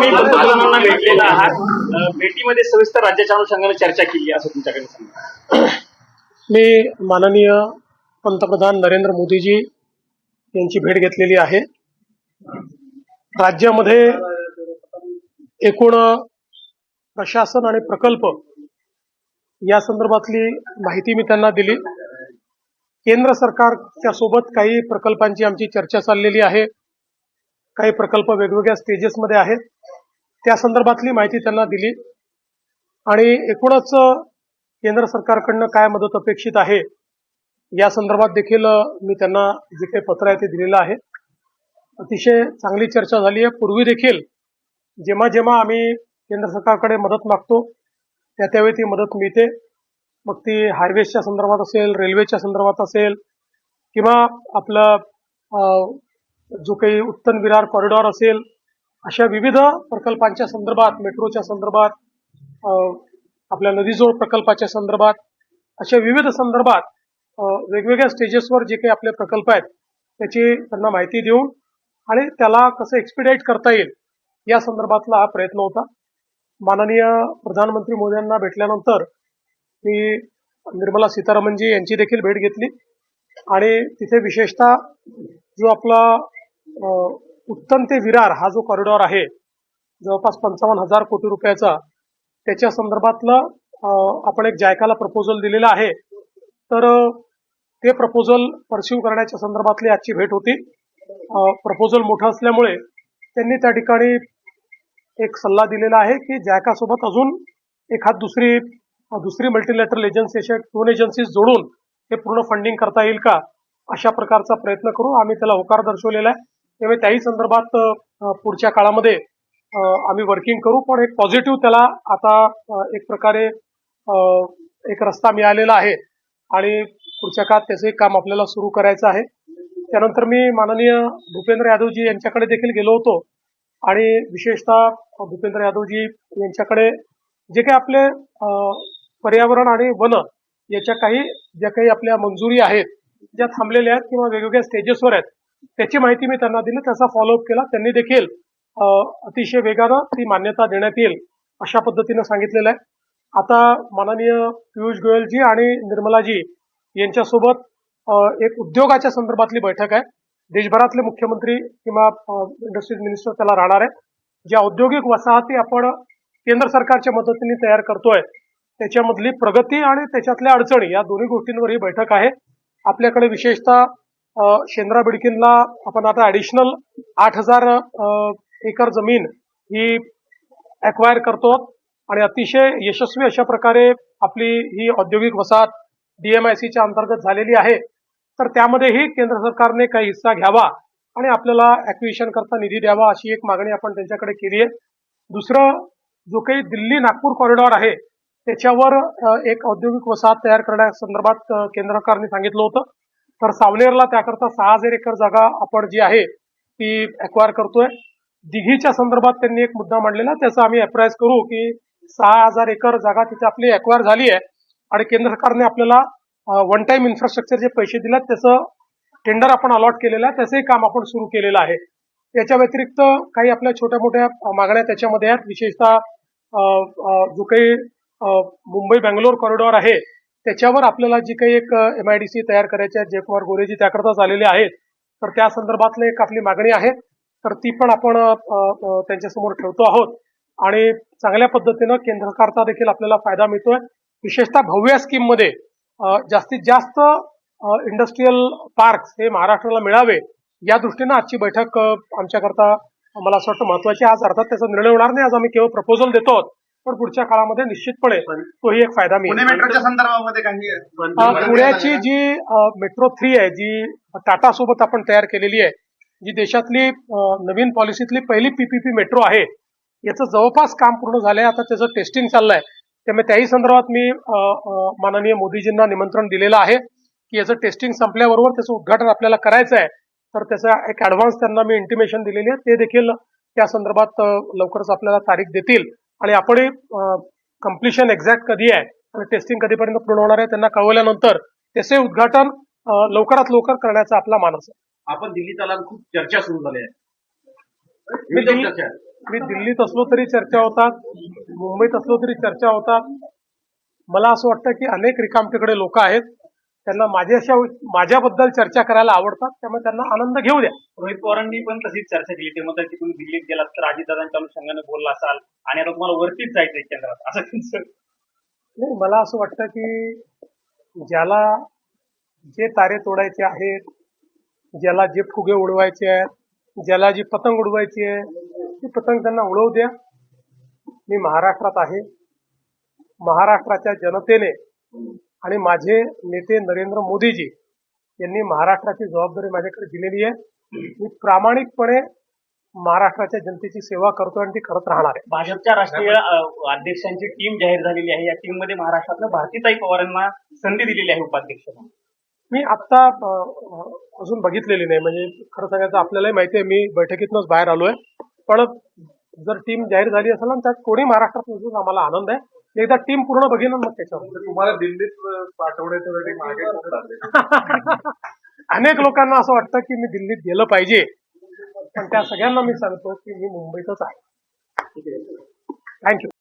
तुम्ही पंतप्रधानांना भेटलेला आहात, भेटीमध्ये सविस्तर राज्याच्या अनुषंगाने चर्चा केली असं तुमच्याकडे सांगा. मी माननीय पंतप्रधान नरेंद्र मोदीजी यांची भेट घेतलेली आहे. राज्यामध्ये एकूण प्रशासन आणि प्रकल्प या संदर्भातली माहिती मी त्यांना दिली. केंद्र सरकारच्या सोबत काही प्रकल्पांची आमची चर्चा चाललेली आहे. काही प्रकल्प वेगवेगळ्या स्टेजेसमध्ये आहेत, त्या संदर्भातली माहिती त्यांना दिली आणि एकूणच केंद्र सरकारकडनं काय मदत अपेक्षित आहे या संदर्भात देखील मी त्यांना जे काही पत्र आहे ते दिलेलं आहे. अतिशय चांगली चर्चा झाली आहे. पूर्वी देखील जेव्हा जेव्हा आम्ही केंद्र सरकारकडे मदत मागतो त्यावेळी ती मदत मिळते. मग ती हायवेजच्या संदर्भात असेल, रेल्वेच्या संदर्भात असेल किंवा आपलं जो काही उत्तम विरार कॉरिडॉर असेल, अशा विविध प्रकल्पांच्या संदर्भात, मेट्रोच्या संदर्भात, आपल्या नदीजोड प्रकल्पाच्या संदर्भात, अशा विविध संदर्भात वेगवेगळ्या स्टेजेसवर जे काही आपले प्रकल्प आहेत त्याची त्यांना माहिती देऊन आणि त्याला कसं एक्सपिडाईट करता येईल या संदर्भातला हा प्रयत्न होता. माननीय प्रधानमंत्री मोदींना भेटल्यानंतर मी निर्मला सीतारामनजी यांची देखील भेट घेतली आणि तिथे विशेषतः जो आपला उत्तम ते विरार हा जो कॉरिडॉर आहे जवळपास 55,000 कोटी रुपयाचा, त्याच्या संदर्भातलं आपण एक जायकाला प्रपोजल दिलेलं आहे. तर ते प्रपोजल परस्यू करण्याच्या संदर्भातली आजची भेट होती. प्रपोजल मोठं असल्यामुळे त्यांनी त्या ठिकाणी एक सल्ला दिलेला आहे की जायकासोबत अजून एखाद दुसरी मल्टीलॅटरल एजन्सी, अशा 2 एजन्सीज जोडून हे पूर्ण फंडिंग करता येईल का, अशा प्रकारचा प्रयत्न करू. आम्ही त्याला होकार दर्शवलेला आहे. त्यामुळे त्याही संदर्भात पुढच्या काळामध्ये आम्ही वर्किंग करू. पण एक पॉझिटिव्ह त्याला आता एक प्रकारे एक रस्ता मिळालेला आहे आणि पुढच्या काळात त्याचे काम आपल्याला सुरू करायचं आहे. त्यानंतर मी माननीय भूपेंद्र यादवजी यांच्याकडे देखील गेलो होतो आणि विशेषतः भूपेंद्र यादवजी यांच्याकडे जे काही आपले पर्यावरण आणि वन याच्या ज्या काही आपल्या मंजुरी आहेत, ज्या थांबलेल्या आहेत किंवा वेगवेगळ्या स्टेजेसवर आहेत, त्याची माहिती मी त्यांना दिली. त्याचा फॉलोअप केला. त्यांनी देखील अतिशय वेगानं ती मान्यता देण्यात येईल अशा पद्धतीनं सांगितलेलं आहे. आता माननीय पियुष गोयलजी आणि निर्मलाजी यांच्यासोबत एक उद्योगाच्या संदर्भातली बैठक आहे. देशभरातले मुख्यमंत्री किंवा इंडस्ट्रीज मिनिस्टर त्याला राहणार आहे. ज्या औद्योगिक वसाहती आपण केंद्र सरकारच्या मदतीने तयार करतोय त्याच्यामधली प्रगती आणि त्याच्यातल्या अडचणी या दोन्ही गोष्टींवर ही बैठक आहे. आपल्याकडे विशेषतः शेंद्रा बिडकीनला आपण आता ऍडिशनल 8,000 एकर जमीन ही अक्वायर करतो आणि अतिशय यशस्वी अशा प्रकारे आपली ही औद्योगिक वसाहत DMICच्या अंतर्गत झालेली आहे. तर त्यामध्येही केंद्र सरकारने काही हिस्सा घ्यावा आणि आपल्याला ॲक्विजिशन करता निधी द्यावा अशी एक मागणी आपण त्यांच्याकडे केली आहे. दुसरं, जो काही दिल्ली नागपूर कॉरिडॉर आहे त्याच्यावर एक औद्योगिक वसाहत तयार करण्यासंदर्भात केंद्र सरकारने सांगितलं होतं. तर सावनेरला त्याकरता 6,000 एकर जागा आपण जी आहे ती अक्वायर करतोय. दिघीच्या संदर्भात त्यांनी एक मुद्दा मांडलेला, त्याचा आम्ही अप्राइज करू की 6,000 एकर जागा तिथे आपली अक्वायर झाली आहे आणि केंद्र सरकारने आपल्याला वन टाइम इन्फ्रास्ट्रक्चर जे पैसे दिलेत त्याचं टेंडर आपण अलॉट केलेलं आहे, त्याचंही काम आपण सुरू केलेलं आहे. याच्या व्यतिरिक्त काही आपल्या छोट्या मोठ्या मागण्या त्याच्यामध्ये आहेत. विशेषतः जो काही मुंबई बेंगलोर कॉरिडॉर आहे त्याच्यावर आपल्याला जी काही एक MIDC तयार करायची आहे, जयकुमार गोरेजी त्याकरताच आलेले आहेत. तर त्या संदर्भातली एक आपली मागणी आहे, तर ती पण आपण त्यांच्यासमोर ठेवतो आहोत आणि चांगल्या पद्धतीनं केंद्र सरकारचा देखील आपल्याला फायदा मिळतोय. विशेषतः भव्य स्कीममध्ये जास्तीत जास्त इंडस्ट्रीयल पार्क्स हे महाराष्ट्राला मिळावे या दृष्टीनं आजची बैठक आमच्याकरता मला असं वाटतं महत्वाची. आज अर्थात त्याचा निर्णय होणार नाही, आज आम्ही केवळ प्रपोजल देतो, पण पुढच्या काळामध्ये निश्चितपणे तोही एक फायदा मिळेल. मेट्रोच्या संदर्भामध्ये काही पुण्याची जी मेट्रो 3 आहे, जी टाटा सोबत आपण तयार केलेली आहे, जी देशातली नवीन पॉलिसीतली पहिली PPP मेट्रो आहे, याचं जवळपास काम पूर्ण झालंय. आता त्याचं टेस्टिंग चाललंय. त्यामुळे त्याही संदर्भात मी माननीय मोदीजींना निमंत्रण दिलेलं आहे की याचं टेस्टिंग संपल्याबरोबर त्याचं उद्घाटन आपल्याला करायचं आहे. तर त्याचा एक ऍडव्हान्स त्यांना मी इंटिमेशन दिलेली आहे. ते देखील त्या संदर्भात लवकरच आपल्याला तारीख देतील आणि आपण कम्प्लिशन एक्झॅक्ट कधी आहे आणि टेस्टिंग कधीपर्यंत पूर्ण होणार आहे त्यांना कळवल्यानंतर त्याचे उद्घाटन लवकरात लवकर करण्याचा आपला मानस आहे. आपण दिल्लीत आला, खूप चर्चा सुरू झाली आहे. मी दिल्लीत असलो तरी चर्चा होतात, मुंबईत असलो तरी चर्चा होतात. मला असं वाटतं की अनेक रिकामटेकडे लोक आहेत, त्यांना माझ्याबद्दल चर्चा करायला आवडतात, त्यामुळे त्यांना आनंद घेऊ द्या. रोहित पवारांनी पण तशीच चर्चा केली. ते म्हणतात की तुम्ही दिल्लीत गेलात तर अजितदादांच्या अनुषंगाने बोलला असाल आणि आता तुम्हाला वरतीच जायचंय केंद्रात, असं त्यांचं. नाही, मला असं वाटतं की ज्याला जे तारे तोडायचे आहेत, ज्याला जे फुगे उडवायचे आहेत, ज्याला जी पतंग उडवायची आहे ती पतंग त्यांना उडवू द्या. मी महाराष्ट्रात आहे. महाराष्ट्राच्या जनतेने आणि माझे नेते नरेंद्र मोदीजी यांनी महाराष्ट्राची जबाबदारी माझ्याकडे दिलेली आहे. मी प्रामाणिकपणे महाराष्ट्राच्या जनतेची सेवा करतो आणि ती करत राहणार आहे. भाजपच्या राष्ट्रीय अध्यक्षांची टीम जाहीर झालेली आहे. या टीम मध्ये महाराष्ट्रातल्या भारतीताई पवारांना संधी दिलेली आहे उपाध्यक्ष म्हणून. मी आत्ता अजून बघितलेली नाही, म्हणजे खरं सांगायचं आपल्यालाही माहिती आहे, मी बैठकीतनंच बाहेर आलोय. पण जर टीम जाहीर झाली असेल आणि त्यात कोणी महाराष्ट्रात नसेल आम्हाला आनंद आहे. एकदा टीम पूर्ण बघीन मग त्याच्यावर. तुम्हाला दिल्लीत पाठवण्यासाठी मागे अनेक लोकांना असं वाटतं की मी दिल्लीत गेलं पाहिजे, पण त्या सगळ्यांना मी सांगतो की मी मुंबईतच आहे. थँक्यू.